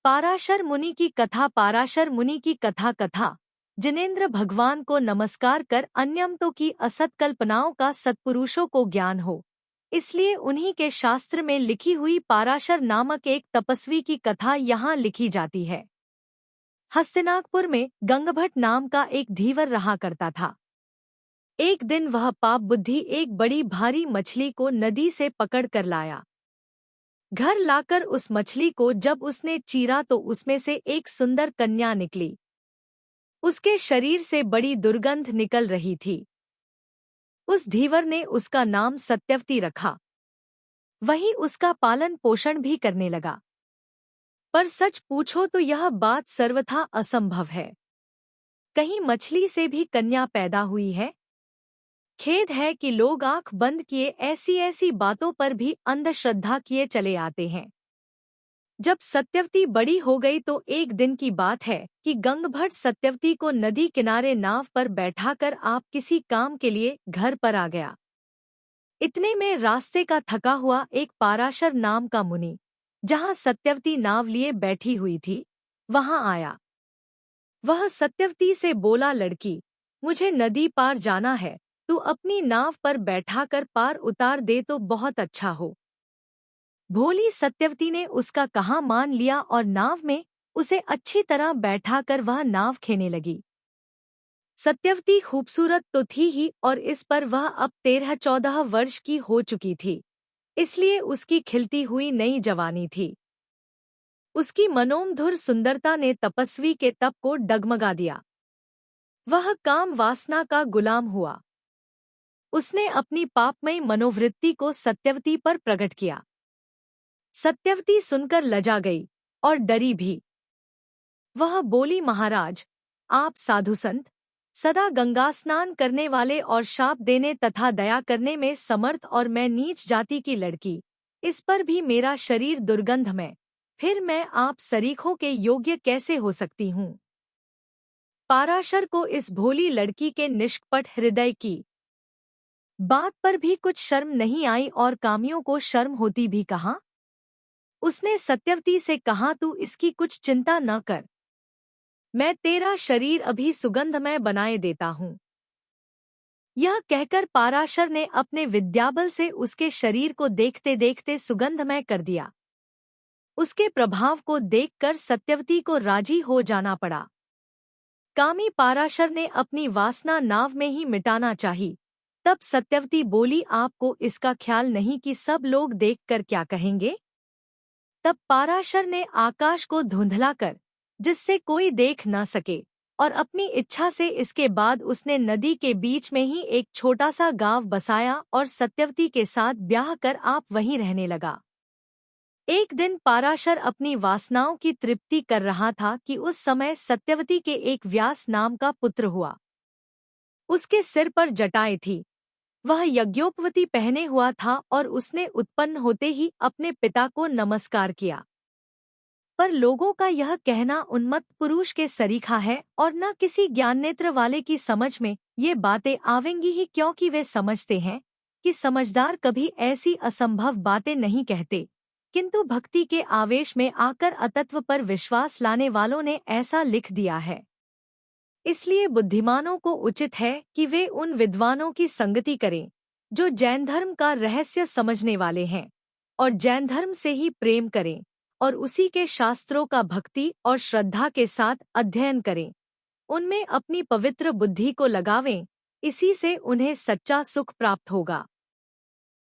पाराशर मुनि की कथा। पाराशर मुनि की कथा। कथा जिनेंद्र भगवान को नमस्कार कर अन्यमतों की असत कल्पनाओं का सत्पुरुषों को ज्ञान हो, इसलिए उन्हीं के शास्त्र में लिखी हुई पाराशर नामक एक तपस्वी की कथा यहाँ लिखी जाती है। हस्तिनापुर में गंगभट्ट नाम का एक धीवर रहा करता था। एक दिन वह पाप बुद्धि एक बड़ी भारी मछली को नदी से पकड़ कर लाया। घर लाकर उस मछली को जब उसने चीरा तो उसमें से एक सुंदर कन्या निकली। उसके शरीर से बड़ी दुर्गंध निकल रही थी। उस धीवर ने उसका नाम सत्यवती रखा। वहीं उसका पालन पोषण भी करने लगा। पर सच पूछो तो यह बात सर्वथा असंभव है। कहीं मछली से भी कन्या पैदा हुई है? खेद है कि लोग आंख बंद किए ऐसी ऐसी बातों पर भी अंधश्रद्धा किए चले आते हैं। जब सत्यवती बड़ी हो गई तो एक दिन की बात है कि गंगभट्ट सत्यवती को नदी किनारे नाव पर बैठाकर आप किसी काम के लिए घर पर आ गया। इतने में रास्ते का थका हुआ एक पाराशर नाम का मुनि, जहां सत्यवती नाव लिए बैठी हुई थी, वहां आया। वह सत्यवती से बोला, लड़की, मुझे नदी पार जाना है, तू अपनी नाव पर बैठाकर पार उतार दे तो बहुत अच्छा हो। भोली सत्यवती ने उसका कहा मान लिया और नाव में उसे अच्छी तरह बैठाकर वह नाव खेने लगी। सत्यवती खूबसूरत तो थी ही और इस पर वह अब 13-14 वर्ष की हो चुकी थी, इसलिए उसकी खिलती हुई नई जवानी थी। उसकी मनोमधुर सुंदरता ने तपस्वी के तप को डगमगा दिया। वह काम वासना का गुलाम हुआ। उसने अपनी पापमयी मनोवृत्ति को सत्यवती पर प्रकट किया। सत्यवती सुनकर लजा गई और डरी भी। वह बोली, महाराज, आप साधु संत, सदा गंगा स्नान करने वाले और शाप देने तथा दया करने में समर्थ, और मैं नीच जाति की लड़की, इस पर भी मेरा शरीर दुर्गंधमय, फिर मैं आप सरीखों के योग्य कैसे हो सकती हूँ? पाराशर को इस भोली लड़की के निष्कपट हृदय की बात पर भी कुछ शर्म नहीं आई और कामियों को शर्म होती भी कहाँ। उसने सत्यवती से कहा, तू इसकी कुछ चिंता न कर, मैं तेरा शरीर अभी सुगंधमय बनाए देता हूँ। यह कहकर पाराशर ने अपने विद्याबल से उसके शरीर को देखते देखते सुगंधमय कर दिया। उसके प्रभाव को देखकर सत्यवती को राजी हो जाना पड़ा। कामी पाराशर ने अपनी वासना नाव में ही मिटाना चाही। तब सत्यवती बोली, आपको इसका ख्याल नहीं कि सब लोग देखकर क्या कहेंगे? तब पाराशर ने आकाश को धुंधला कर, जिससे कोई देख न सके, और अपनी इच्छा से इसके बाद उसने नदी के बीच में ही एक छोटा सा गांव बसाया और सत्यवती के साथ ब्याह कर आप वहीं रहने लगा। एक दिन पाराशर अपनी वासनाओं की तृप्ति कर रहा था कि उस समय सत्यवती के एक व्यास नाम का पुत्र हुआ। उसके सिर पर जटाएं थी। वह यज्ञोपवीत पहने हुआ था और उसने उत्पन्न होते ही अपने पिता को नमस्कार किया। पर लोगों का यह कहना उन्मत्त पुरुष के सरीखा है और न किसी ज्ञाननेत्र वाले की समझ में ये बातें आवेंगी ही, क्योंकि वे समझते हैं कि समझदार कभी ऐसी असंभव बातें नहीं कहते, किंतु भक्ति के आवेश में आकर अतत्व पर विश्वास लाने वालों ने ऐसा लिख दिया है। इसलिए बुद्धिमानों को उचित है कि वे उन विद्वानों की संगति करें जो जैन धर्म का रहस्य समझने वाले हैं, और जैन धर्म से ही प्रेम करें और उसी के शास्त्रों का भक्ति और श्रद्धा के साथ अध्ययन करें। उनमें अपनी पवित्र बुद्धि को लगावें, इसी से उन्हें सच्चा सुख प्राप्त होगा।